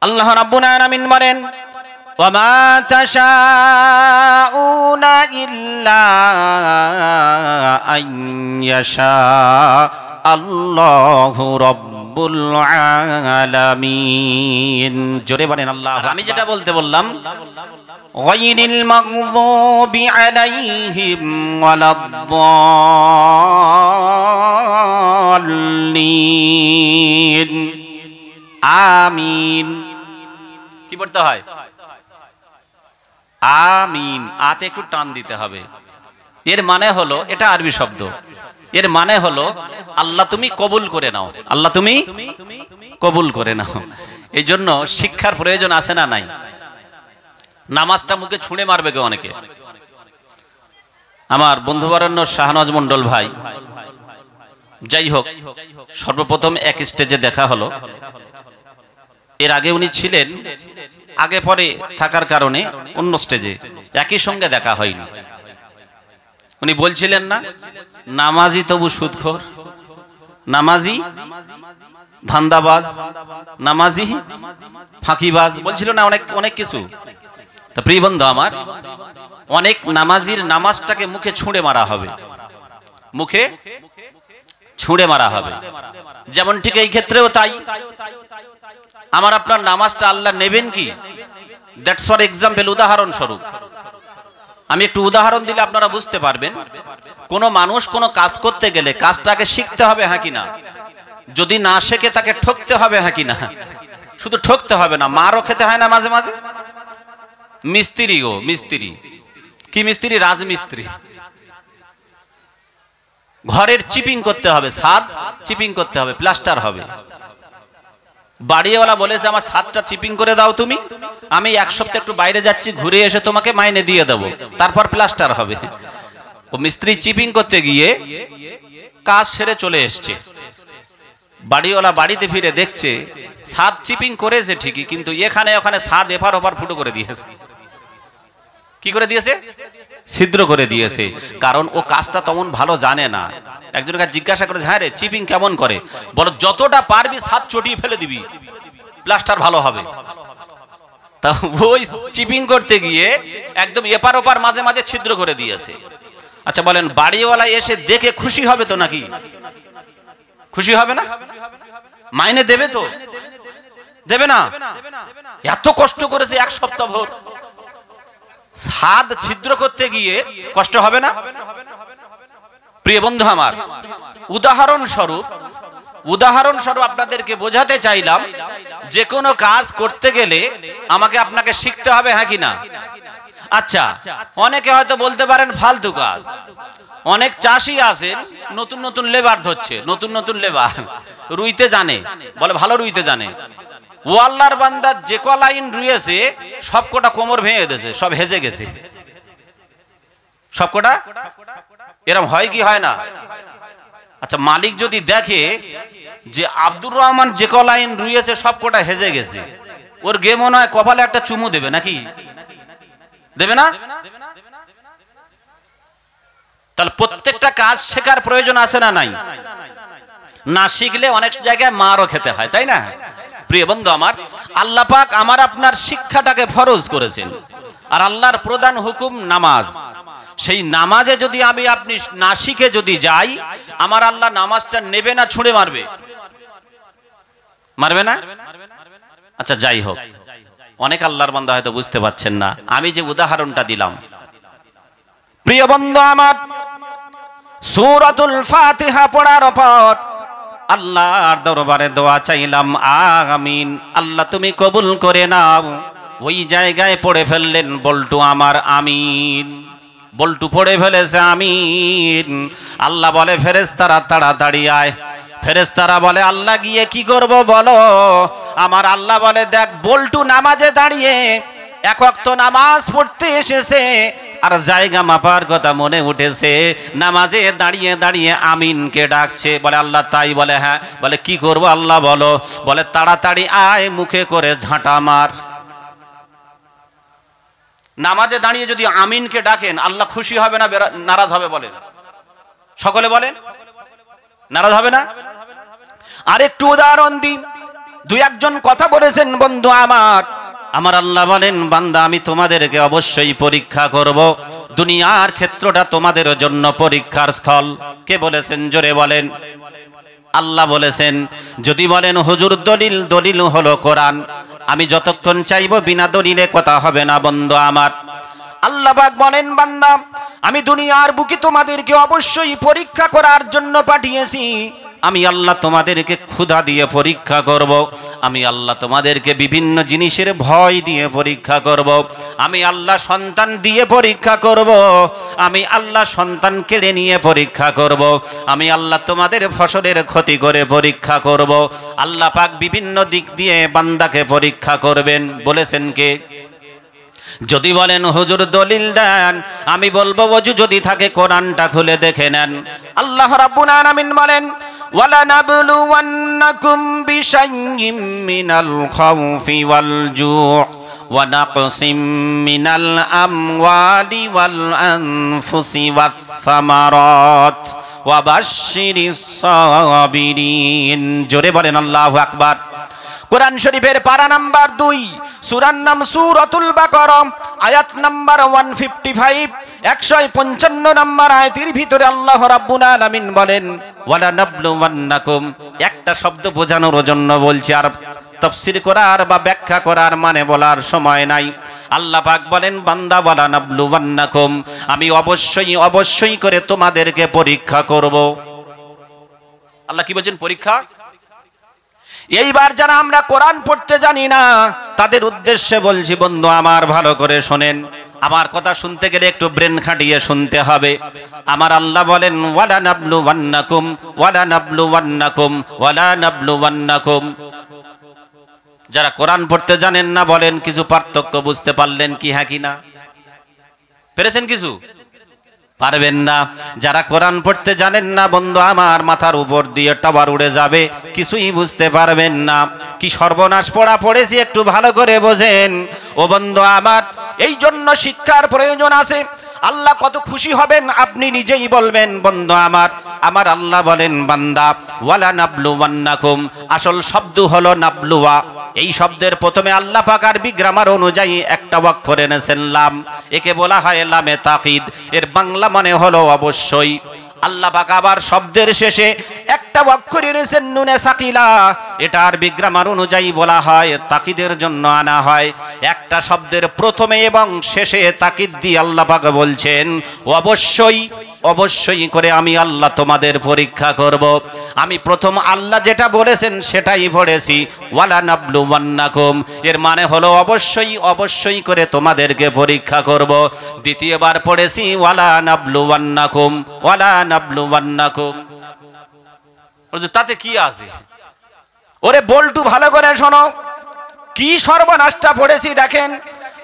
আল্লাহ রাব্বুল আলামিন বলেন ওয়ামা তাশাউনা ইল্লা আন ইয়াশা আল্লাহু রাব্বুল আলামিন। জোরে বলেন আল্লাহ। আমি যেটা বলতে বললাম গায়রিল মাগযুবি আলাইহিম ওয়ালাদ-দাল্লিন। আমিন কি পড়তে হয়? আমিন। আতে একটু টান দিতে হবে। এর মানে হলো, এটা আরবি শব্দ, এর মানে হলো আল্লাহ তুমি কবুল করে নাও, আল্লাহ তুমি কবুল করে নাও। এই জন্য শিক্ষার প্রয়োজন আছে না নাই? নামাজটা মুখে ছুঁড়ে মারবে কেউ অনেকে। আমার বন্ধুবরেণ্য শাহনওয়াজ মন্ডল ভাই, যাই হোক, সর্বপ্রথম এক স্টেজে দেখা হলো। এর আগে উনি ছিলেন, আগে পরে থাকার কারণে অন্য স্টেজে, একই সঙ্গে দেখা হয়নি। উনি বলছিলেন না নামাজি তবু সুদখোর, নামাজি ধান্দাবাজ, নামাজি ফাঁকিবাজ, বলছিল না অনেক অনেক কিছু। তো প্রিয় বন্ধু আমার, অনেক নামাজির নামাজটাকে মুখে ছুঁড়ে মারা হবে, মুখে ছুঁড়ে মারা হবে। যেমন ঠিক এই ক্ষেত্রেও তাই, আমার আপনার নামাজটা আল্লাহ নেবেন কি? দ্যাটস ফর এক্সাম্পল, উদাহরণ স্বরূপ আমি একটু উদাহরণ দিলে আপনারা বুঝতে পারবেন। কোনো মানুষ কোনো কাজ করতে গেলে কাজটাকে শিখতে হবে, হ্যাঁ কি না? যদি না শেখে তাকে ঠকতে হবে, হ্যাঁ কি না? শুধু ঠকতে হবে না, মারও খেতে হয় না মাঝে মাঝে। মিস্ত্রি গো, মিস্ত্রি কি মিস্ত্রি? রাজমিস্ত্রি। ঘরের চিপিং করতে হবে, ছাদ চিপিং করতে হবে, প্লাস্টার হবে। বাড়িওয়ালা বলেছে আমার ছাদটা চিপিং করে দাও তুমি, আমি এক সপ্তাহ একটু বাইরে যাচ্ছি, ঘুরে এসে তোমাকে মাইনে দিয়ে দেবো, তারপর প্লাস্টার হবে। ও মিস্ত্রি চিপিং করতে গিয়ে কাজ সেরে চলে এসছে। বাড়িওয়ালা বাড়িতে ফিরে দেখছে ছাদ চিপিং করেছে ঠিকই, কিন্তু এখানে ওখানে ছাদ এপার ওপার ফুটো করে দিয়েছে। কি করে দিয়েছে? ছিদ্র করে দিয়েছে। কারণ ও কাজটা তেমন ভালো জানে না। একজনকে জিজ্ঞাসা করেছে, হ্যাঁ রে চিপিং কেমন করে? বলো যতটা পারবি ছাদ চটিয়ে ফেলে দিবি, প্লাস্টার ভালো হবে। তা ওই চিপিং করতে গিয়ে একদম এপার ওপার মাঝে মাঝে ছিদ্র করে দিয়েছে। আচ্ছা বলেন, বাড়িওয়ালা এসে দেখে খুশি হবে তো নাকি? খুশি হবে না? মাইনে দেবে তো? দেবে না? এত কষ্ট করেছে এক সপ্তাহ ভোর, ছাদ ছিদ্র করতে গিয়ে কষ্ট হবে না? প্রিয় বন্ধু আমার, উদাহরণ স্বরূপ আপনাদেরকে বোঝাতে চাইলাম, যে কোনো কাজ করতে গেলে আমাকে আপনাকে শিখতে হবে, হ্যাঁ কি না? আচ্ছা, অনেকে হয়তো বলতে পারেন ফালতু কাজ। অনেক চাষি আছেন নতুন নতুন লেবার ধরছে, নতুন নতুন লেবার রুইতে জানে, বলে ভালো রুইতে জানে। ও আল্লাহর বান্দা যে ক লাইন রুয়েছে সবকটা কোমর ভেঙে গেছে, সব হেজে গেছে সবকটা। এরকম হয় কি হয় না? আচ্ছা, মালিক যদি দেখে যে আব্দুর রহমান যে ক লাইন রুয়েছে সবকটা হেজে গেছে, ওর গে মনে হয় কপালে একটা চুমু দেবে, নাকি দেবে না? তাহলে প্রত্যেকটা কাজ শেখার প্রয়োজন আছে না নাই? না শিখলে অনেক জায়গায় মারও খেতে হয়, তাই না? প্রিয় বন্ধু আমার, আল্লাহ পাক আমার আপনার শিক্ষাটাকে ফরজ করেছেন, আর আল্লাহর প্রধান হুকুম নামাজ। সেই নামাজে যদি আমি আপনি না শিখে যদি যাই, আমার আল্লাহ নামাজটা নেবে না ছুঁড়ে মারবে? মারবে না? আচ্ছা যাই হোক, অনেক আল্লাহর বান্দা হয়তো বুঝতে পারছেন না আমি যে উদাহরণটা দিলাম। প্রিয় বন্ধু আমার, সূরাতুল ফাতিহা পড়ার পর আল্লাহর দরবারে দোয়া চাইলাম, আমিন, আল্লাহ তুমি কবুল করে নাও। ওই জায়গায় পড়ে ফেললেন বল্টু আমার আমিন, বল্টু পড়ে ফেলেছে আমিন। আল্লাহ বলে ফেরেশতারা তাড়াতাড়ি আয়। ফেরেশতারা বলে আল্লাহ গিয়ে কি করব বলো? আমার আল্লাহ বলে দেখ, বল্টু নামাজে দাঁড়িয়ে এক ওয়াক্ত নামাজ পড়তে এসেছে, আর জায়গা মাপার কথা মনে উঠেছে, নামাজে দাঁড়িয়ে দাঁড়িয়ে আমিনকে ডাকছে। বলে আল্লাহ তাই? বলে হ্যাঁ। বলে কি করব আল্লাহ বলো? বলে তাড়াতাড়ি আয়, মুখে করে ঝাঁটা মার। নামাজে দাঁড়িয়ে যদি আমিনকে ডাকেন, আল্লাহ খুশি হবে না নারাজ হবে? বলেন সকলে, বলেন নারাজ হবে না? আরেকটু উদাহরণ দিন। দুই একজন কথা বলেছেন বন্ধু আমার আল্লাহ বলেন বান্দা আমি তোমাদেরকে অবশ্যই পরীক্ষা করব, দুনিয়ার ক্ষেত্রটা তোমাদের জন্য পরীক্ষার স্থল। কে বলেছেন জোরে বলেন? আল্লাহ বলেছেন। যদি বলেন হুজুর দলিল, দলিল হলো কোরআন, আমি যতক্ষণ চাইবো বিনা দলিলে কথা হবে না বন্ধু আমার। আল্লাহ পাক বলেন বান্দা আমি দুনিয়ার বুকে তোমাদেরকে অবশ্যই পরীক্ষা করার জন্য পাঠিয়েছি। আমি আল্লাহ তোমাদেরকে ক্ষুধা দিয়ে পরীক্ষা করব, আমি আল্লাহ তোমাদেরকে বিভিন্ন জিনিসের ভয় দিয়ে পরীক্ষা করব, আমি আল্লাহ সন্তান দিয়ে পরীক্ষা করব, আমি আল্লাহ সন্তান কেড়ে নিয়ে পরীক্ষা করব, আমি আল্লাহ তোমাদের ফসলের ক্ষতি করে পরীক্ষা করব। আল্লাহ পাক বিভিন্ন দিক দিয়ে বান্দাকে পরীক্ষা করবেন। বলেছেন কে? যদি বলেন হুজুর দলিল দেন, আমি বলবো ওযু যদি থাকে কোরআনটা খুলে দেখে নেন। আল্লাহ রাব্বুল আলামিন বলেন وَلَنَبْلُوَنَّكُمْ بِشَيْءٍ مِّنَ الْخَوْفِ وَالْجُوعِ وَنَقْصٍ مِّنَ الْأَمْوَالِ وَالْأَنفُسِ وَالثَّمَرَاتِ وَبَشِّرِ الصَّابِرِينَ। জোরে বলেন আল্লাহু আকবার। কোরআন শরীফের পারা নাম্বার 2, সূরার নাম সূরাতুল বাকারা, আয়াত নাম্বার 155, 155 নাম্বার আয়াতের ভিতরে আল্লাহ রাব্বুল আলামিন বলেন ওয়ালা নাবলুওয়ান্নাকুম। একটা শব্দ বোঝানোর জন্য বলছি, আর তাফসীর করার বা ব্যাখ্যা করার মানে বলার সময় নাই। আল্লাহ পাক বলেন বান্দা ওয়ালা নাবলুওয়ান্নাকুম, আমি অবশ্যই অবশ্যই করে তোমাদেরকে পরীক্ষা করব। আল্লাহ কি বলেন? পরীক্ষা। এইবার যারা আমরা কোরআন পড়তে জানি না তাদের উদ্দেশ্যে বলছি বন্ধু আমার ভালো করে শোনেন। আমার কথা শুনতে গেলে একটু ব্রেন খাটিয়ে শুনতে হবে। আমার আল্লাহ বলেন ওয়ালা নাবলুওয়ান্নাকুম, ওয়ালা নাবলুওয়ান্নাকুম, ওয়ালা নাবলুওয়ান্নাকুম। যারা কোরআন পড়তে জানেন না বলেন কিছু পার্থক্য বুঝতে পারলেন কি? হ্যাঁ কি না? পেরেছেন কিছু? পারবেন না। যারা কোরআন পড়তে জানেন না বন্ধু আমার মাথার উপর দিয়ে টাওয়ার উড়ে যাবে, কিছুই বুঝতে পারবেন না। কি সর্বনাশ পড়া পড়েছি একটু ভালো করে বোঝেন ও বন্ধু আমার। এই জন্য শিক্ষার প্রয়োজন আছে। আল্লাহ কত খুশি হবেন আপনি নিজেই বলবেন বন্ধু আমার। আমার আল্লাহ বলেন বান্দা ওয়ালা নাবলুওয়ান্নাকুম, আসল শব্দ হলো নাবলুয়া। এই শব্দের প্রথমে আল্লাহ পাক আরবি গ্রামার অনুযায়ী একটা অক্ষর এনেছেন লাম, একে বলা হয় লামে তাকিদ। এর বাংলা মানে হলো অবশ্যই। আল্লাহ পাক আবার শব্দের শেষে একটা অক্ষর এনেছেন নুনে সাকিলা, এটা আরবি গ্রামার অনুযায়ী বলা হয় তাকিদের জন্য আনা হয়। একটা শব্দের প্রথমে এবং শেষে তাকিদ দিয়ে আল্লাহ পাক বলছেন অবশ্যই অবশ্যই করে আমি আল্লাহ তোমাদের পরীক্ষা করব। আমি প্রথম আল্লাহ যেটা বলেছেন সেটাই পড়েছি ওয়ালা নাবলুওয়ান্নাকুম, এর মানে হলো অবশ্যই অবশ্যই করে তোমাদেরকে পরীক্ষা করব। দ্বিতীয়বার পড়েছি ওয়ালা নাবলুওয়ান্নাকুম, ওয়ালা নাবলুওয়ান্নাকুম। তাতে কি আছে? ওরে বল্টু ভালো করে শোনো, কি সর্বনাশটা পড়েছি দেখেন।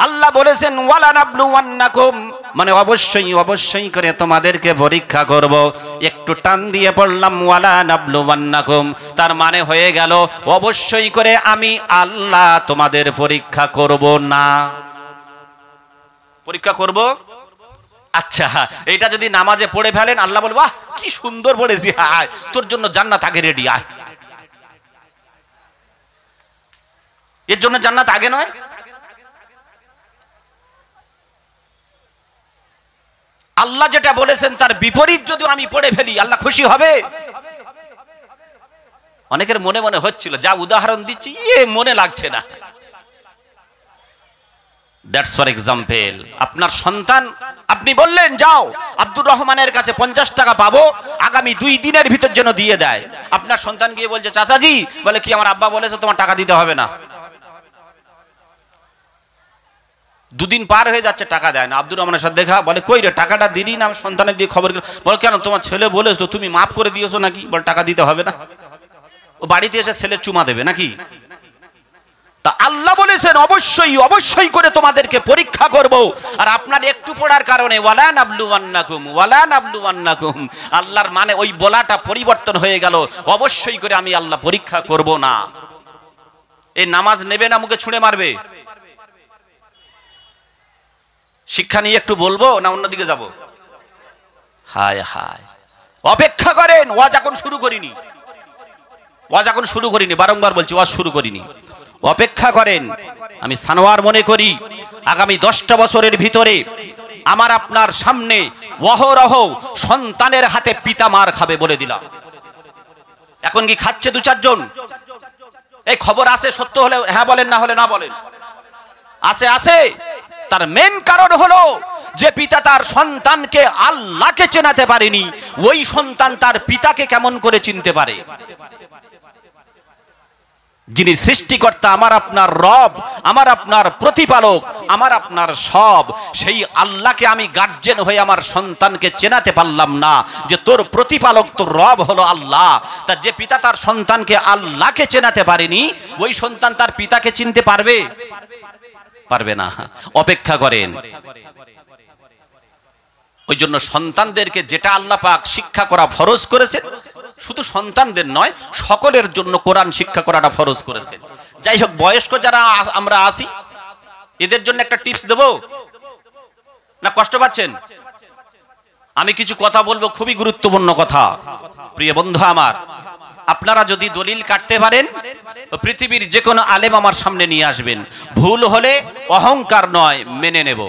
আল্লাহ বলেছেন ওয়ালা নাবলুওয়ান্নাকুম, মানে অবশ্যই অবশ্যই করে তোমাদেরকে পরীক্ষা করব। একটু টান দিয়ে পড়লাম ওয়ালা নাবলুওয়ান্নাকুম, তার মানে হয়ে গেল অবশ্যই করে আমি আল্লাহ তোমাদের পরীক্ষা করব না। পরীক্ষা করব। আচ্ছা, এটা যদি নামাজে পড়ে ফেলেন আল্লাহ বলবে বাহ কি সুন্দর পড়েছি, আয় তোর জন্য জান্নাত আগে রেডি, আয়। এর জন্য জান্নাত আগে নয়। আল্লাহ যেটা বলেছেন তার বিপরীত যদি আমি পড়ে ফেলি আল্লাহ খুশি হবে? অনেকের মনে মনে হচ্ছিল, যা উদাহরণ দিচ্ছি মনে লাগছে না। দ্যাটস ফর এক্সাম্পল, আপনার সন্তান, আপনি বললেন যাও আব্দুর রহমানের কাছে 50 টাকা পাবো, আগামী 2 দিনের ভিতর যেন দিয়ে দেয়। আপনার সন্তান গিয়ে বলছে চাচাজি, বলে কি আমার আব্বা বলেছে তোমার টাকা দিতে হবে না। 2 দিন পার হয়ে যাচ্ছে টাকা দেয় না। আব্দুর রহমানের সাথে দেখা, বলে কই রে টাকাটা দিলি না? সন্তানের দিয়ে খবর, বলে কেন তোমার ছেলে বলেছো তুমি মাফ করে দিয়েছো নাকি? বলে টাকা দিতে হবে না। ও বাড়িতে এসে ছেলের চুমা দেবে নাকি? তা আল্লাহ বলেছেন অবশ্যই অবশ্যই করে তোমাদেরকে পরীক্ষা করব। আর আপনার একটু পড়ার কারণে ওয়ালা নাবলুওয়ান্নাকুম, ওয়ালা নাবলুওয়ান্নাকুম, আল্লাহর মানে ওই বলাটা পরিবর্তন হয়ে গেল অবশ্যই করে আমি আল্লাহ পরীক্ষা করব না। এই নামাজ নেবে না মুখে ছুঁড়ে মারবে? শিক্ষা নিয়ে একটু বলবো না অন্যদিকে যাব? হায় হায়, অপেক্ষা করেন, ওয়াজ এখন শুরু করিনি। ওয়াজ এখন শুরু করিনি, বারংবার বলছি ওয়াজ শুরু করিনি, অপেক্ষা করেন। আমি সানোয়ার মনে করি আগামী 10টা বছরের ভিতরে আমার আপনার সামনে অহরহ সন্তানের হাতে পিতা মার খাবে বলে দিলাম। এখন কি খাচ্ছে 2-4 জন? এই খবর আছে, সত্য হলে হ্যাঁ বলেন, না হলে না বলেন। আছে। তার মেন কারণ হলো যে পিতা তার সন্তানকে আল্লাহকে চেনাতে পারেনি, ওই সন্তান তার পিতাকে কেমন করে চিনতে পারে? যিনি সৃষ্টিকর্তা, আমার আপনার রব, আমার আপনার প্রতিপালক, আমার আপনার সব, সেই আল্লাহকে আমি গার্জেন হয়ে আমার সন্তানকে চেনাতে পারলাম না যে তোর প্রতিপালক, তোর রব হলো আল্লাহ। তা যে পিতা তার সন্তানকে আল্লাহকে চেনাতে পারেনি, ওই সন্তান তার পিতাকে চিনতে পারবে না। অপেক্ষা করেন। ওই জন্য সন্তানদেরকে যেটা আল্লাহ পাক শিক্ষা করা ফরজ করেছেন, শুধু সন্তানদের নয়, সকলের জন্য কোরআন শিক্ষা করাটা ফরজ করেছেন। যাই হোক, বয়স্ক যারা আমরা আছি, এদের জন্য একটা টিপস দেব না? কষ্ট পাচ্ছেন? আমি কিছু কথা বলবো, খুবই গুরুত্বপূর্ণ কথা। প্রিয় বন্ধু আমার, আপনারা যদি দলিল কাটতে পারেন, পৃথিবীর যে কোনো আলেম আমার সামনে নিয়ে আসবেন। ভুল হলে অহংকার নয়, মেনে নেব।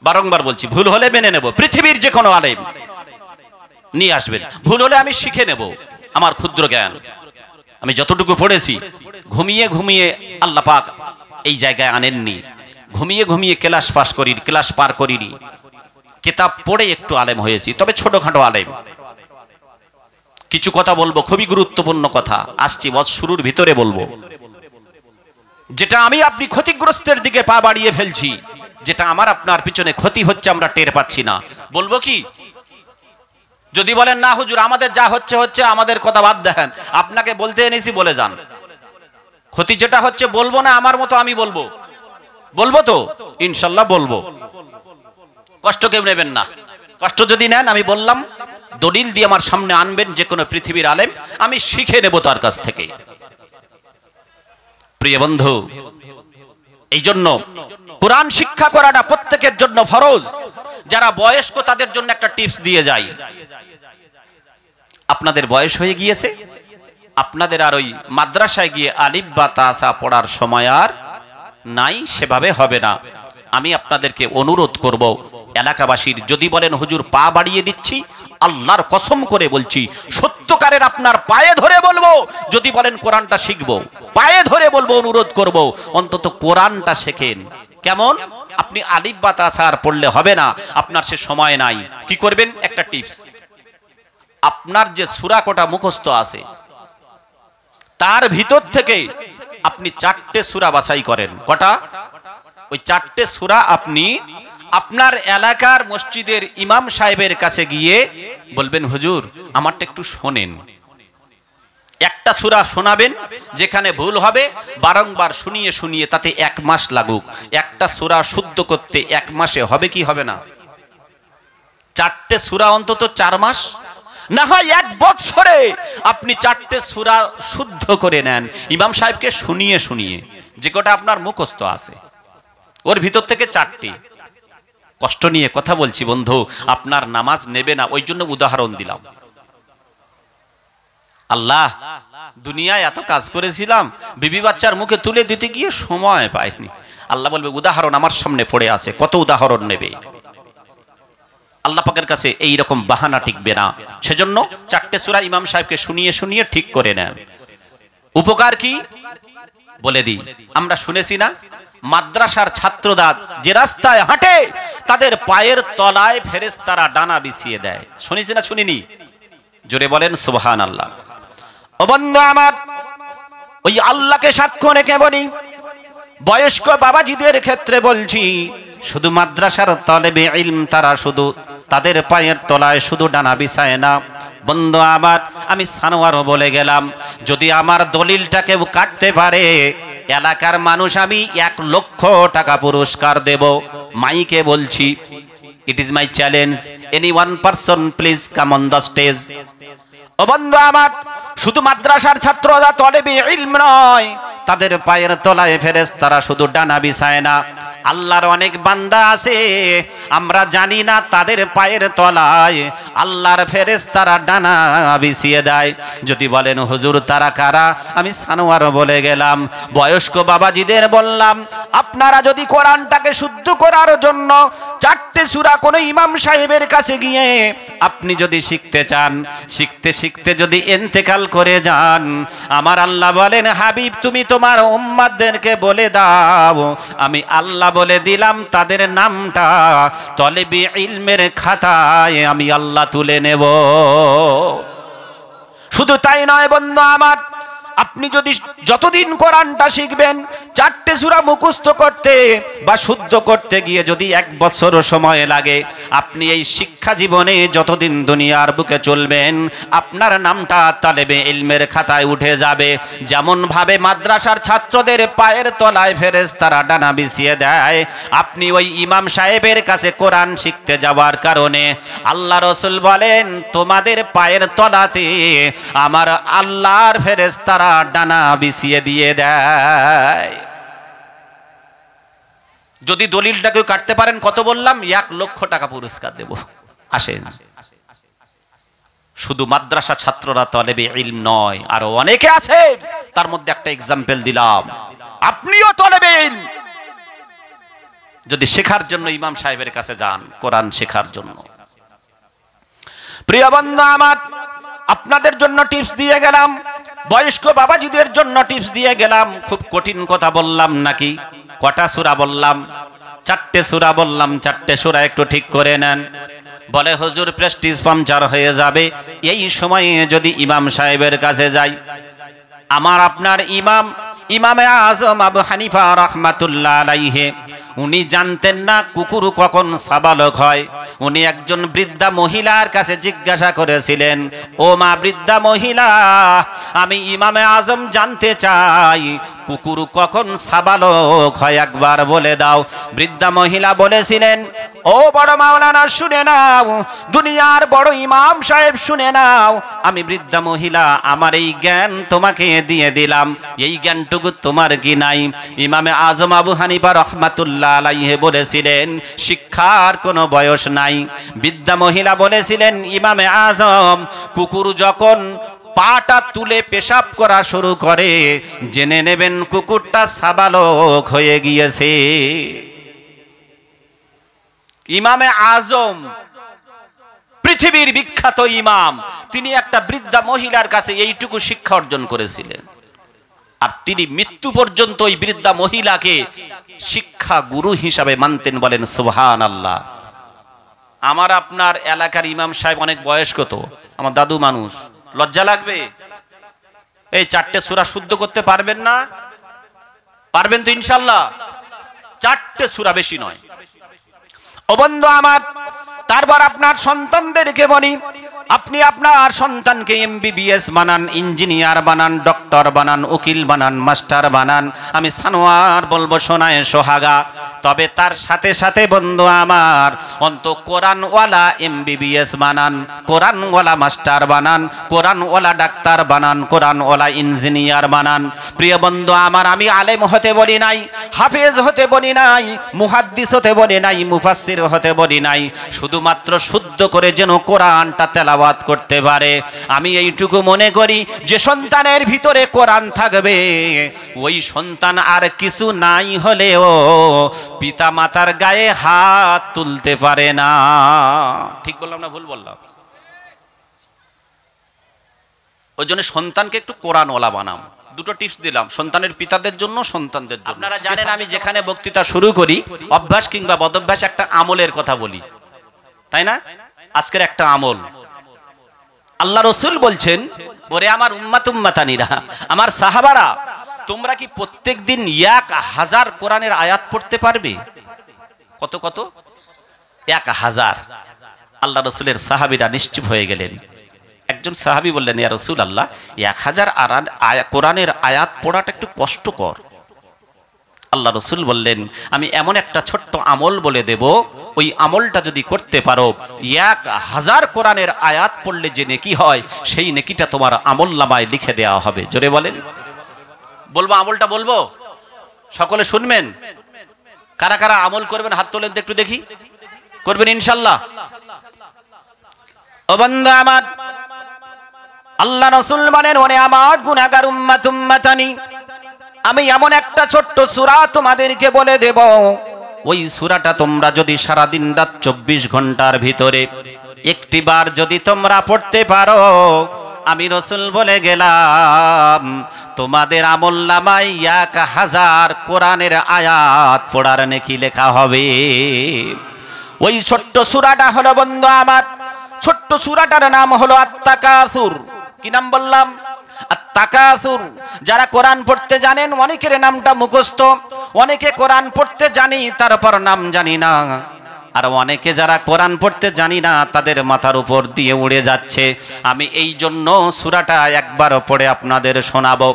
বারংবার বলছি, ভুল হলে মেনে নেব। পৃথিবীর যে কোনো আলেম নিয়ে আসবেন, ভুল হলে আমি শিখে নেব। আমার ক্ষুদ্র জ্ঞান, আমি যতটুকু পড়েছি, ঘুমিয়ে আল্লাহ পাক এই জায়গায় আনেননি। ঘুমিয়ে ক্লাস পার করিনি। কিতাব পড়ে একটু আলেম হয়েছি, তবে ছোটখাটো আলেম। কিছু কথা বলবো, খুবই গুরুত্বপূর্ণ কথা। আসছি, ওয়াজ শুরুর ভিতরে বলবো, যেটা আমি আপনি ক্ষতিগ্রস্তের দিকে পা বাড়িয়ে ফেলছি, যেটা আমার আপনার পিছনে ক্ষতি হচ্ছে, আমরা টের পাচ্ছি না। বলবো কি? যদি বলেন না হুজুর আমাদের যা হচ্ছে, আমাদের কথা বাদ দেন, আপনাকে বলতে এনেছি, বলে যান। ক্ষতি যেটা হচ্ছে বলবো না, আমার মতো আমি বলবো তো ইনশাল্লাহ বলবো। কষ্ট কেউ নেবেন না। কষ্ট যদি নেন, আমি বললাম, দলিল দিয়ে আমার সামনে আনবেন যে কোনো পৃথিবীর আলেম, আমি শিখে নেব তার কাছ থেকে। প্রিয় বন্ধু, এই জন্য কোরআন শিক্ষা করাটা প্রত্যেকের জন্য ফরজ। যারা বয়স্ক তাদের জন্য একটা টিপস দিয়ে যাই। আপনাদের বয়স হয়ে গিয়েছে, আপনাদের আর ওই মাদ্রাসায় গিয়ে আলিফ বা তাসা পড়ার সময় আর নাই, সেভাবে হবে না। আমি আপনাদেরকে অনুরোধ করব, এলাকাবাসীর, যদি বলেন হুজুর পা বাড়িয়ে দিচ্ছি, আল্লাহর কসম করে বলছি, সত্যকারের আপনার পায়ে ধরে বলবো, যদি বলেন কোরআনটা শিখবো, পায়ে ধরে বলবো, অনুরোধ করব, অন্তত কোরআনটা শেখেন। কেমন? আপনি আলিফ বা তাসা আর পড়লে হবে না, আপনার সে সময় নাই। কি করবেন? একটা টিপস, আপনার যে সূরা কটা মুখস্থ আছে, তার ভিতর থেকে আপনি 4টে সূরা বাছাই করেন। কটা? ওই 4টে সূরা আপনি আপনার এলাকার মসজিদের ইমাম সাহেবের কাছে গিয়ে বলবেন, হুজুর আমারটা একটু শোনেন। একটা সূরা শোনাবেন, যেখানে ভুল হবে বারংবার শুনিয়ে তাতে 1 মাস লাগুক। একটা সূরা শুদ্ধ করতে 1 মাসে হবে কি হবে না? 4টে সূরা অন্তত 4 মাস, না হয় 1 বছরে আপনি 4টে সূরা শুদ্ধ করে নেন, ইমাম সাহেবকে শুনিয়ে যে কটা আপনার মুখস্থ আছে, ওর ভিতর থেকে 4টি। কষ্ট নিয়ে কথা বলছি বন্ধু, আপনার নামাজ নেবে না, ওই জন্য উদাহরণ দিলাম। আল্লাহ, দুনিয়ায় এত কাজ করেছিলাম, বিবি বাচ্চার মুখে তুলে দিতে গিয়ে সময় পাইনি। আল্লাহ বলবে, উদাহরণ আমার সামনে পড়ে আছে, কত উদাহরণ নেবে? আল্লাহ পাকের কাছে এই রকম বাহানা টিকবে না। সেজন্য 4টে সূরা ইমাম সাহেবকে শুনিয়ে ঠিক করে নেন। উপকার কি বলে দিই। আমরা শুনেছি না, মাদ্রাসার ছাত্ররা যে রাস্তায় হাঁটে, তাদের পায়ের তলায় ফেরেশতারা ডানা বিছিয়ে দেয়। শুনেছি না শুনিনি? জোরে বলেন সুবহানাল্লাহ। ও বন্ধু আমার, ওই আল্লাহকে সাক্ষ্য রেখে বলি, বয়স্ক বাবাজিদের ক্ষেত্রে বলছি, শুধু মাদ্রাসার তালেবে ইলম তারা শুধু তাদের পায়ের তলায় শুধু ডানা বিছায় না। বন্ধু আমার, আমি সানোয়ারও বলে গেলাম, যদি আমার দলিলটা কেউ কাটতে পারে, এলাকার মানুষ আমি 1 লক্ষ টাকা পুরস্কার দেব। মাইকে বলছি, it is my challenge, anyone person please come on the stage. ও বন্ধু আমার, শুধু মাদ্রাসার ছাত্ররা তালেবে ইলম নয়, তাদের পায়ের তলায় ফেরেশতারা শুধু ডানা বিছায় না, আল্লাহর অনেক বান্দা আছে আমরা জানি না তাদের পায়ের তলায় আল্লাহর ফেরেশতারা ডানা বিছিয়ে দেয়। যদি বলেন হুজুর তারা কারা, আমি সানোয়ার বলে গেলাম। বয়স্ক বাবাজিদের বললাম, আপনারা যদি কোরআনটাকে শুদ্ধ করার জন্য 4টে সূরা কোন ইমাম সাহেবের কাছে গিয়ে আপনি যদি শিখতে চান, শিখতে শিখতে যদি ইন্তেকাল করে যান, আমার আল্লাহ বলেন হাবিব তুমি তোমার উম্মতদেরকে বলে দাও আমি আল্লাহ বলে দিলাম তাদের নামটা তলেবি ইলমের খাতায় আমি আল্লাহ তুলে নেব। শুধু তাই নয় বন্ধু আমার, আপনি যদি যতদিন কোরআনটা শিখবেন 4টে সূরা মুখস্থ করতে বা শুদ্ধ করতে গিয়ে যদি 1 বছর সময় লাগে, আপনি এই শিক্ষা জীবনে যতদিন দুনিয়ার বুকে চলবেন আপনার নামটা তালেবে ইলমের খাতায় উঠে যাবে। যেমন ভাবে মাদ্রাসার ছাত্রদের পায়ের তলায় ফেরেশতারা ডানা বিছিয়ে দেয়, আপনি ওই ইমাম সাহেবের কাছে কোরআন শিখতে যাওয়ার কারণে আল্লাহ রাসূল বলেন তোমাদের পায়ের তলাতে আমার আল্লাহর ফেরেশতারা ডানা বিছিয়ে দিয়ে দেয়। যদি দলিলটাকে কাটতে পারেন কত বললাম, 1 লক্ষ টাকা পুরস্কার দেব। আসেন, শুধু মাদ্রাসা ছাত্ররা তলেবে ইলম নয়, আরো অনেকে আছে। তার মধ্যে একটা এক্সাম্পল দিলাম, আপনিও তলেবে ইলম। যদি শেখার জন্য ইমাম সাহেবের কাছে যান, কোরআন শেখার জন্য। প্রিয় বন্ধু আমার, আপনাদের জন্য টিপস দিয়ে গেলাম, বয়স্ক বাবাজিদের জন্য টিপস দিয়ে গেলাম। খুব কঠিন কথা বললাম নাকি? কটা সূরা বললাম? 4টে সূরা বললাম। 4টে সূরা একটু ঠিক করে নেন। বলে হুজুর প্রেস্টিজ পাংচার হয়ে যাবে এই সময়ে যদি ইমাম সাহেবের কাছে যাই। আমার আপনার ইমামে আজম আবু হানিফা রাহমাতুল্লাহ আলাইহি উনি জানতেন না কুকুর কখন সাবালক হয়। উনি একজন বৃদ্ধা মহিলার কাছে জিজ্ঞাসা করেছিলেন, ও মা বৃদ্ধা মহিলা, আমি ইমামে আজম জানতে চাই কুকুর কখন সাবালক হয়, একবার বলে দাও। বৃদ্ধা মহিলা বলেছিলেন, ও বড় মাওলানা শুনে নাও, দুনিয়ার বড় ইমাম সাহেব শুনে নাও, আমি বৃদ্ধা মহিলা আমার এই জ্ঞান তোমাকে দিয়ে দিলাম, এই জ্ঞানটুকু তোমার কি নাই? ইমামে আজম আবু হানিফা রাহমাতুল্লাহ আলাইহি বলেছিলেন শিক্ষার কোনো বয়স নাই। বৃদ্ধা মহিলা বলেছিলেন, ইমামে আজম কুকুর যখন পাটা তুলে পেশাব করা শুরু করে জেনে নেবেন কুকুরটা সাবালক হয়ে গিয়েছে। ইমামে আজম পৃথিবীর বিখ্যাত ইমাম, তিনি একটা বৃদ্ধা মহিলার কাছে এইটুকু শিক্ষা অর্জন করেছিলেন, আর তিনি মৃত্যু পর্যন্ত ওই বৃদ্ধা মহিলাকে শিক্ষা গুরু হিসাবে মানতেন। বলেন সুবহানাল্লাহ। আমার আপনার এলাকার ইমাম সাহেব অনেক বয়স্ক, তো আমার দাদু মানুষ, লজ্জা লাগবে? এই 4টে সূরা শুদ্ধ করতে পারবেন না? পারবেন তো ইনশাআল্লাহ? 4টে সূরা, বেশি নয়। ও বন্ধু আমার, তারপর আপনার সন্তানদেরকে বলি, আপনি আপনার সন্তানকে এমবিবিএস বানান, ইঞ্জিনিয়ার বানান, ডক্টর বানান, উকিল বানান, মাস্টার বানান। আমি সানোয়ার বলবো শোনায় সোহাগা। তবে তার সাথে সাথে বন্ধু আমার অন্ত কোরআনওয়ালা এমবিবিএস বানান, কোরআনওয়ালা মাস্টার বানান, কোরআনওয়ালা ডাক্তার বানান, কোরআনওয়ালা ইঞ্জিনিয়ার বানান। প্রিয় বন্ধু আমার, আমি আলেম হতে বলি নাই, হাফেজ হতে বলি নাই, মুহাদ্দিস হতে বলি নাই, মুফাসসির হতে বলি নাই, শুধুমাত্র শুদ্ধ করে যেন কোরআনটা তেলাওয়াত করতে পারে। আমি এইটুকু মনে করি যে সন্তানের ভিতরে কোরআন থাকবে, ওই সন্তান আর কিছু নাই হলেও পিতা মাতার গায়ে হাত তুলতে পারে না। ঠিক বললাম না ভুল বললাম? ওই জন্য সন্তানকে একটু কোরআনওয়ালা বানাম। দুটো টিপস দিলাম, সন্তানের পিতাদের জন্য, সন্তানদের জন্য। আপনারা জানেন আমি যেখানে বক্তৃতা শুরু করি অভ্যাস কিংবা বদভ্যাস একটা আমলের কথা বলি, তাই না? আজকের একটা আমল, আল্লাহ রসুল বলছেন, ওরে আমার উম্মাতানিরা, আমার সাহাবারা, তোমরা কি প্রত্যেক দিন 1000 কোরআনের আয়াত পড়তে পারবে? কত কত? 1000। আল্লাহ রসুলের সাহাবীরা নিশ্চুপ হয়ে গেলেন। একজন সাহাবী বললেন, ইয়া রাসূলুল্লাহ, 1000 কোরআনের আয়াত পড়াটা একটু কষ্টকর। আল্লাহ রসুল বললেন, আমি এমন একটা ছোট্ট আমল বলে দেব, ওই আমলটা যদি করতে পারো 1000 কোরআনের আয়াত পড়লে যে নেকি হয়, সেই নেকিটা তোমার আমলনামায় লিখে দেওয়া হবে। জোরে বলেন। বলবো আমলটা, বলবো, সকলে শুনবেন। কারা কারা আমল করবেন হাত তোলেন তো একটু দেখি, করবেন ইনশাআল্লাহ? ও বান্দা আমার, আল্লাহ রাসূল বলেন, ওরে আমার গুনাহগার উম্মত উম্মতানি, আমি এমন একটা ছোট্ট সূরা তোমাদেরকে বলে দেব, ওই সূরাটা তোমরা যদি সারা দিন রাত 24 ঘন্টার ভিতরে একটিবার যদি তোমরা পড়তে পারো, আমি রাসূল বলে গেলাম তোমাদের আমলনামায় 1000 কোরআনের আয়াত পড়ার নেকি লেখা হবে। ওই ছোট্ট সূরাটা হলো বন্ধু আমার, ছোট্ট সূরাটার নাম হলো আত-তাকাসুর। কি নাম বললাম? আত-তাকাসুর। যারা কোরআন পড়তে জানেন অনেকের নামটা মুখস্থ, অনেকে কোরআন পড়তে জানি তারপর নাম জানি না, আর অনেকে যারা কোরআন পড়তে জানি না তাদের মাথার উপর দিয়ে উড়ে যাচ্ছে। আমি এই জন্য সূরাটা একবার পড়ে আপনাদের শোনাবো।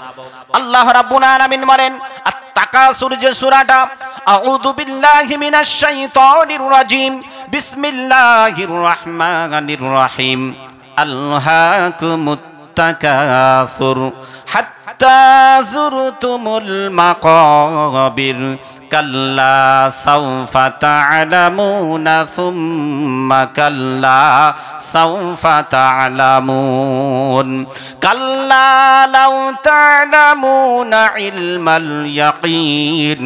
আল্লাহ রাব্বুল আলামিন বলেন, আত-তাকাসুর যে সূরাটা, আউযু বিল্লাহি মিনাশ শাইতানির রাজিম, বিসমিল্লাহির রহমানির রহিম। আলহাকুমুত তাকাসুর হাত্তা যুরতুমুল মাকাবির, কাল্লা সাউফা তা'লামুনা সুম্মা কাল্লা সাউফা তা'লামুন, কাল্লা লাউ তা'লামুনা ইলমাল ইয়াকিন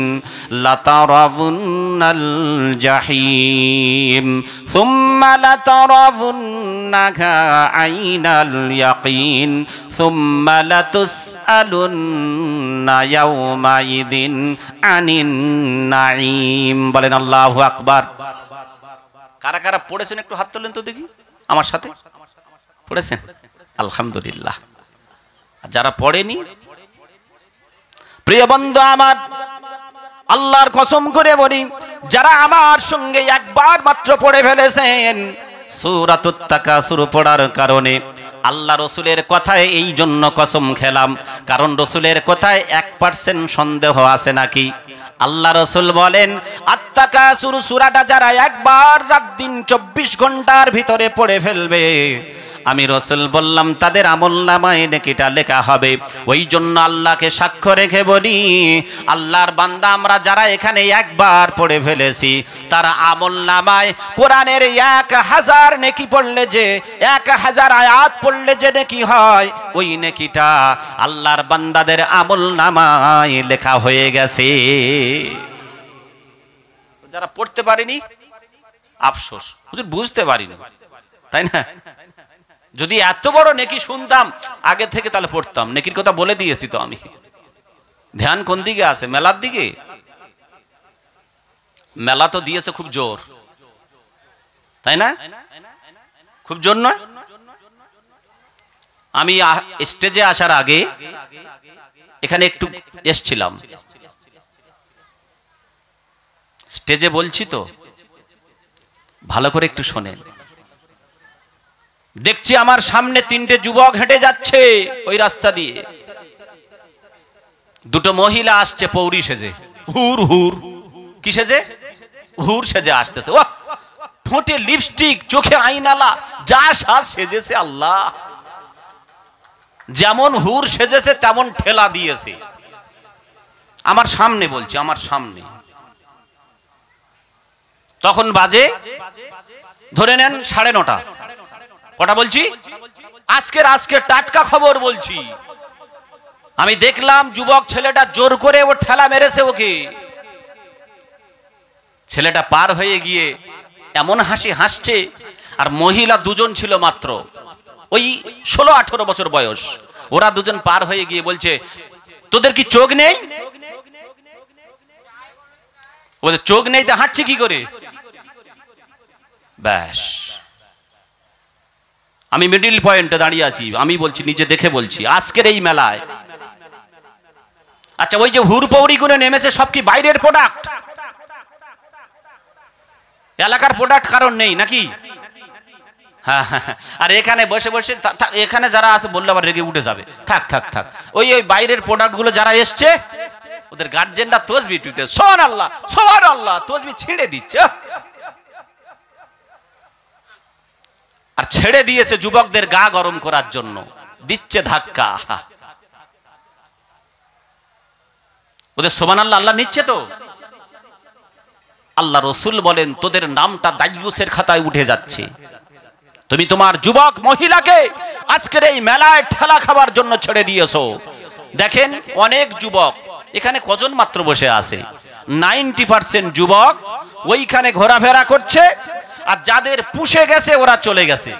লাতারাবুন্নাল জাহিম সুম্মা লাতারাবুন্নাহা আইনাল ইয়াকিন সুম্মা লাতুসআলুন্না ইয়াওমাইদিন আনিন নাঈম। বলেন আল্লাহু আকবার। কারা কারা পড়েছেন একটু হাত তোলেন তো দেখি, আমার সাথে পড়েছেন? আলহামদুলিল্লাহ। যারা পড়েনি, প্রিয় বন্ধু আমার, আল্লাহর কসম করে বলি, যারা আমার সঙ্গে একবার মাত্র পড়ে ফেলেছেন সূরাতুত তাকাসুর পড়ার কারণে, আল্লাহ রসুলের কথায় এই জন্য কসম খেলাম, কারণ রসুলের কথায় 1% সন্দেহ আছে নাকি? আল্লাহ রসুল বলেন, আত-তাকাসুর সূরাটা যারা একবার রাত দিন 24 ঘন্টার ভিতরে পড়ে ফেলবে, আমি রসুল বললাম তাদের আমলনামায় নেকিটা লেখা হবে। ওই জন্য আল্লাহকে সাক্ষ্য রেখে বলি, আল্লাহর বান্দা আমরা যারা এখানে একবার পড়ে ফেলেছি, তারা আমলনামায় কোরআনের 1000 নেকি পড়লে যে 1000 আয়াত পড়লে যে নেকি হয়, ওই নেকিটা আল্লাহর বান্দাদের আমলনামায় লেখা হয়ে গেছে। যারা পড়তে পারেনি আফসোস, বুঝতে পারিনি, তাই না? যদি এত বড় নেকি শুনতাম আগে থেকে তাহলে পড়তাম। নেকির কথা বলে দিয়েছি তো আমি। ধ্যান কোন দিকে আছে? মেলার দিকে। মেলা তো দিয়েছে খুব জোর, তাই না? খুব জোর নয়? আমি স্টেজে আসার আগে এখানে একটু এসছিলাম, স্টেজে বলছি তো, ভালো করে একটু শোনেন। দেখছি আমার সামনে 3টে যুবক হেঁটে যাচ্ছে ওই রাস্তা দিয়ে, দুটো মহিলা আসছে পৌরি সেজে, হুর হুর। কি সেজে? হুর সেজে আসতেছে। ও ঠোঁটে লিপস্টিক, চোখে আইনালা, যা সাজ সেজেছে আল্লাহ, যেমন হুর সেজেছে তেমন ঠেলা দিয়েছে আমার সামনে, বলছি আমার সামনে। তখন বাজে ধরে নেন 9:30। কটা বলছি? আজকের টাটকা খবর বলছি। আমি দেখলাম যুবক ছেলেটা জোর করে ও ঠেলা মেরেছে ওকে। ছেলেটা পার হয়ে গিয়ে এমন হাসি হাসছে, আর মহিলা দুজন ছিল মাত্র, ওই 16-18 বছর বয়স। ওরা দুজন পার হয়ে গিয়ে বলছে, তোদের কি চোখ নেই? ওদের চোখ নেই তা হাঁটছে কি করে? ব্যাস, আমি মিডিল পয়েন্টে দাঁড়িয়ে আছি, আমি বলছি, নিজে দেখে বলছি, আজকের এই মেলায়। আচ্ছা, ওই যে হুর পৌরি গুনে নেমেছে সব কি বাইরের প্রোডাক্ট? এলাকার প্রোডাক্ট কারণ নেই নাকি? হ্যাঁ, আর এখানে বসে বসে এখানে যারা আছে বললে আবার রেগে উঠে যাবে। থাক থাক থাক, ওই বাইরের প্রোডাক্ট গুলো যারা এসছে ওদের গার্জেনরা তসবিহ টুতে সুবহানাল্লাহ সুবহানাল্লাহ তসবিহ ছেড়ে দিচ্ছে, আর ছেড়ে দিয়েছে যুবকদের গা গরম করার জন্য, দিচ্ছে ধাক্কা। ওদের সুবহানাল্লাহ আল্লাহ নিচ্ছে তো, আল্লাহ রসুল বলেন তোদের নামটা দাইয়ুসের খাতায় উঠে যাচ্ছে। তুমি তোমার যুবক মহিলাকে আজকের এই মেলায় ঠেলা খাবার জন্য ছেড়ে দিয়েছো। দেখেন অনেক যুবক এখানে কজন মাত্র বসে আছে, 90% যুবক ওইখানে ঘোরাফেরা করছে, আর যাদের পুষে গেছে ওরা চলে গেছে।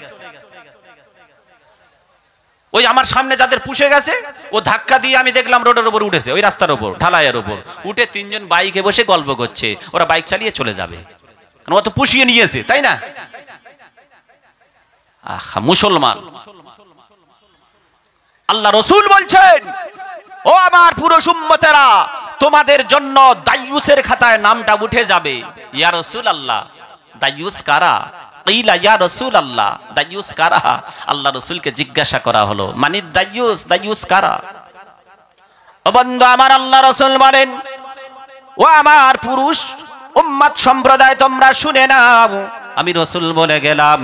ওই আমার সামনে যাদের পুষে গেছে ও ধাক্কা দিয়ে আমি দেখলাম রোডের উপর উঠেছে, ওই রাস্তার উপর ঢালাইয়ের উপর উঠে 3 জন বাইকে বসে গল্প করছে, ওরা বাইক চালিয়ে চলে যাবে, কারণ ও তো পুষিয়ে নিয়েছে, তাই না? আহা মুসলমান, আল্লাহ রসুল বলছেন ও আমার পুরুষ উম্মতেরা, তোমাদের জন্য দাইয়ুসের খাতায় নামটা উঠে যাবে। ইয়া রাসূলুল্লাহ, দাইয়ুস কারা? কিলা ইয়া রাসূলুল্লাহ, দাইয়ুস কারা? আল্লাহ রসুলকে জিজ্ঞাসা করা হলো, মানে দাইয়ুস, দাইয়ুস কারা? ও বন্ধু আমার, আল্লাহ রসুল বলেন ও আমার পুরুষ উম্মত সম্প্রদায় তোমরা শুনে নাও, আমি রসুল বলে গেলাম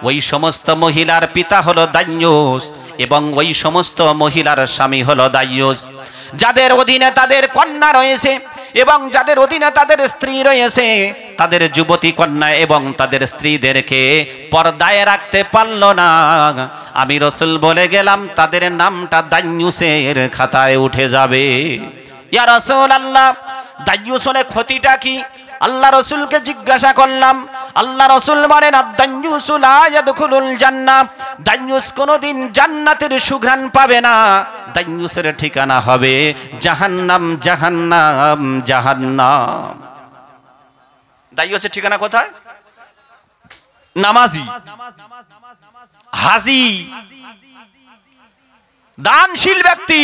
ওই সমস্ত মহিলার পিতা হলো দাইয়ুস এবং ওই সমস্ত মহিলার স্বামী হলো দাইয়ুস, যাদের অধীনে তাদের কন্যা রয়েছে এবং যাদের অধীনে তাদের স্ত্রী রয়েছে, তাদের যুবতী কন্যা এবং তাদের স্ত্রীদেরকে পর্দায় রাখতে পারল না, আমি রসুল বলে গেলাম তাদের নামটা দাইয়ুসের খাতায় উঠে যাবে। ইয়া রাসূলুল্লাহ, দাইয়ুস হলে ক্ষতিটা কি? আল্লাহ রসুলকে জিজ্ঞাসা করলাম। আল্লাহ রসুল বলেন আদ-দাইয়ুসু লা ইয়াদখুলুল জান্নাহ, দাইয়ুস কোনদিন জান্নাতের সুঘ্রাণ পাবে না, দাইয়ুসের ঠিকানা হবে জাহান্নাম, জাহান্নাম, জাহান্নাম। দাইয়ুসের ঠিকানা কোথায়? নামাজি, হাজি, দানশীল ব্যক্তি,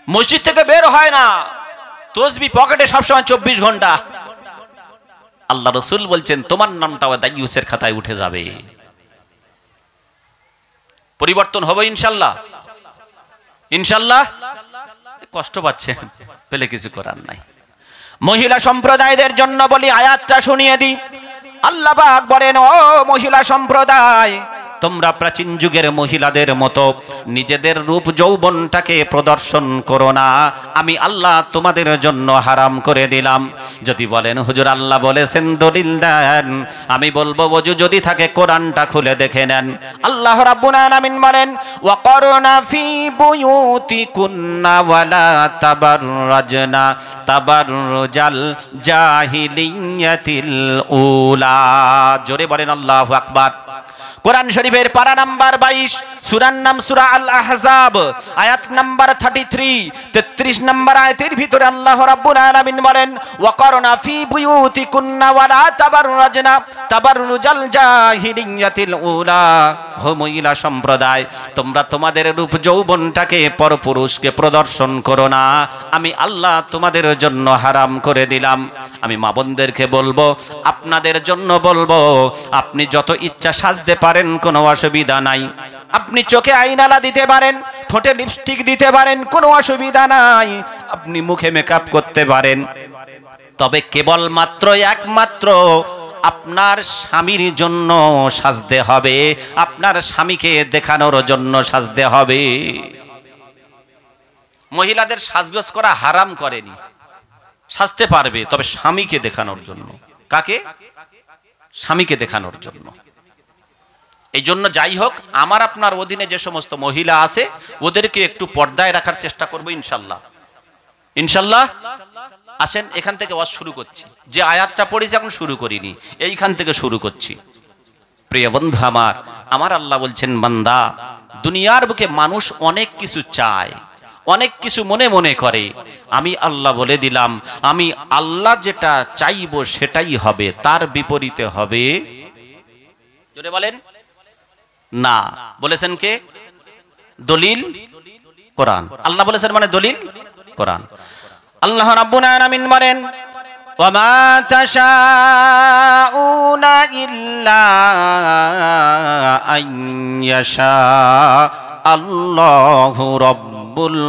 মসজিদ থেকে বের হয় না, তসবি পকেটে সবসময় 24 ঘন্টা। আল্লাহ রসুল বলছেন তোমার নামটাও দাইয়ুসের খাতায় উঠে যাবে। পরিবর্তন হবে ইনশাল্লাহ, ইনশাল্লাহ। কষ্ট পাচ্ছেন, পেলে কিছু করার নাই। মহিলা সম্প্রদায়দের জন্য বলি, আয়াতটা শুনিয়ে দিই। আল্লাহ পাক বলেন ও মহিলা সম্প্রদায়, তোমরা প্রাচীন যুগের মহিলাদের মতো নিজেদের রূপ যৌবনটাকে প্রদর্শন করো না, আমি আল্লাহ তোমাদের জন্য হারাম করে দিলাম। যদি বলেন হুজুর আল্লাহ বলেছেন, দলিল দেন, আমি বলবো ওযু যদি থাকে কোরআনটা খুলে দেখে নেন। আল্লাহ রাব্বুল আলামিন বলেন ওয়াকরনা ফি বুয়ুতিকুন্না ওয়ালা তাবাররাজনা তাবাররুজাল জাহিলিয়াতিল উলা। জোরে বলেন আল্লাহু আকবার। কোরআন শরীফের পারা নাম্বার 22, সূরার নাম সূরা আল আহজাব, আয়াত নাম্বার 33, 33 নম্বর আয়াতের ভিতরে আল্লাহ রাব্বুল আলামিন বলেন ওয়াকরনা ফি বুয়ুতিকুন্না ওয়ালা তাবাররাজনা তাবাররুজাল জাহিলিয়াতিল উলা। হে মহিলা সম্প্রদায়, তোমরা তোমাদের রূপ যৌবনটাকে পরপুরুষকে প্রদর্শন করো না, আমি আল্লাহ তোমাদের জন্য হারাম করে দিলাম। আমি মা বোনদেরকে বলবো, আপনাদের জন্য বলবো, আপনি যত ইচ্ছা সাজতে পারেন, কোনো অসুবিধা নাই। আপনি চোখে আইনালা দিতে পারেন, ঠোঁটে লিপস্টিক দিতে পারেন, কোনো অসুবিধা নাই। আপনি মুখে মেকআপ করতে পারেন, তবে কেবলমাত্র একমাত্র আপনার স্বামীর জন্য সাজতে হবে, আপনার স্বামীকে দেখানোর জন্য সাজতে হবে। মহিলাদের সাজগোজ করা হারাম করেনি, সাজতে পারবে, তবে স্বামীকে দেখানোর জন্য। কাকে? স্বামীকে দেখানোর জন্য। এই জন্য যাই হোক, আমার আপনার অধীনে যে সমস্ত মহিলা আছে ওদেরকে একটু পর্দায় রাখার চেষ্টা করবো ইনশাল্লাহ, ইনশাল্লাহ। আসেন এখান থেকে ওয়াজ শুরু করছি। যে আয়াতটা পড়েছি এখন শুরু করিনি, এইখান থেকে শুরু করছি। প্রিয় বন্ধু আমার, আমার আল্লাহ বলছেন বান্দা, দুনিয়ার বুকে মানুষ অনেক কিছু চায়, অনেক কিছু মনে মনে করে, আমি আল্লাহ বলে দিলাম, আমি আল্লাহ যেটা চাইবো সেটাই হবে, তার বিপরীতে হবে জোরে বলেন না। বলেছেন কে? দলিল কোরআন। আল্লাহ বলেছেন মানে দলিল কোরআন। আল্লাহ রাব্বুল আলামিন বলেন ওয়ামা তাশাউনা ইল্লা আইয়াশা আল্লাহু রাব্বুল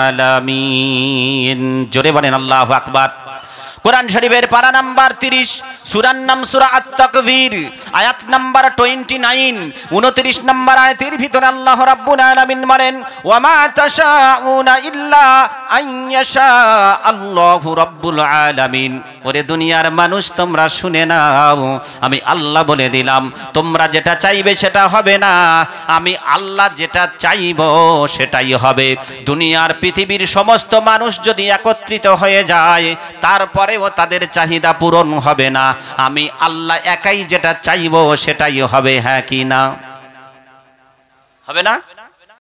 আলামিন। জোরে বলেন আল্লাহু আকবার। কোরআন শরীফের পারা নাম্বার 30, সূরার নাম সূরা আত-তাকবীর, আয়াত নাম্বার 29, 29 নম্বর আয়াতের ভিতরে আল্লাহ রাব্বুল আলামিন বলেন ওয়ামা তাশাউনা ইল্লা আইয়াশা আল্লাহু রাব্বুল আলামিন। ও ওরে দুনিয়ার মানুষ তোমরা শুনে নাও, আমি আল্লাহ বলে দিলাম তোমরা যেটা চাইবে সেটা হবে না, আমি আল্লাহ যেটা চাইব সেটাই হবে। দুনিয়ার পৃথিবীর সমস্ত মানুষ যদি একত্রিত হয়ে যায় তারপরেও তাদের চাহিদা পূরণ হবে না, আমি আল্লাহ একাই যেটা চাইব সেটাই হবে। হ্যাঁ কি না? হবে না?